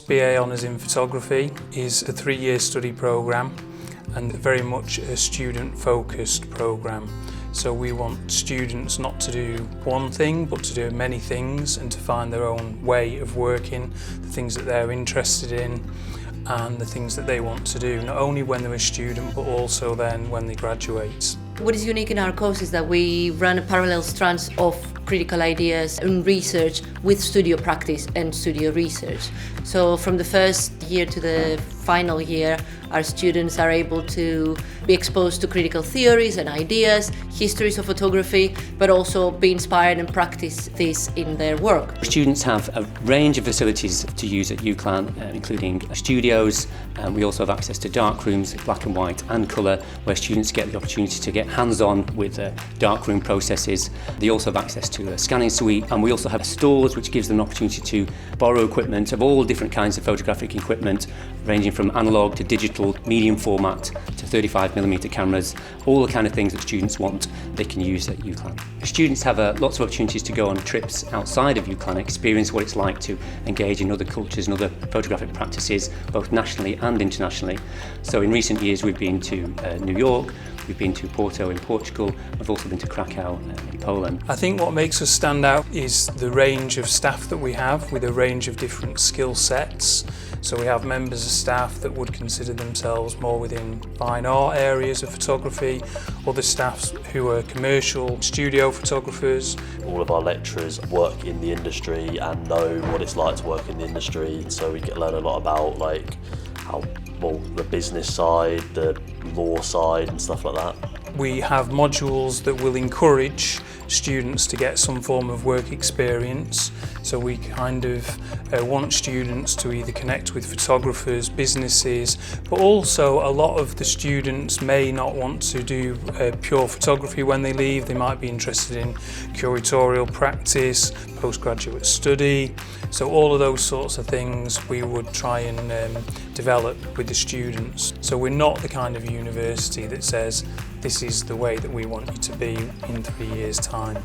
BA Honours in Photography is a 3-year study programme and very much a student-focused programme. So we want students not to do one thing but to do many things and to find their own way of working, the things that they're interested in and the things that they want to do, not only when they're a student but also then when they graduate. What is unique in our course is that we run a parallel strands of critical ideas and research with studio practice and studio research. So from the first year to the final year, our students are able to be exposed to critical theories and ideas, histories of photography, but also be inspired and practice this in their work. Students have a range of facilities to use at UCLan, including studios. We also have access to dark rooms, black and white and colour, where students get the opportunity to get hands-on with darkroom processes. They also have access to a scanning suite, and we also have stores which gives them an opportunity to borrow equipment of all different kinds of photographic equipment, ranging from analogue to digital, medium format to 35mm cameras, all the kind of things that students want they can use at UCLan. Students have lots of opportunities to go on trips outside of UCLan, experience what it's like to engage in other cultures and other photographic practices, both nationally and internationally. So in recent years we've been to New York, we've been to Porto in Portugal, we've also been to Krakow in Poland. I think what makes us stand out is the range of staff that we have with a range of different skill sets. So we have members of staff that would consider themselves more within fine art areas of photography, other staff who are commercial studio photographers. All of our lecturers work in the industry and know what it's like to work in the industry, so we learn a lot about the business side, the law side and stuff like that. We have modules that will encourage students to get some form of work experience. So we kind of want students to either connect with photographers, businesses, but also a lot of the students may not want to do pure photography when they leave. They might be interested in curatorial practice, postgraduate study. So all of those sorts of things we would try and develop with the students. So we're not the kind of university that says this is the way that we want you to be in 3 years' time.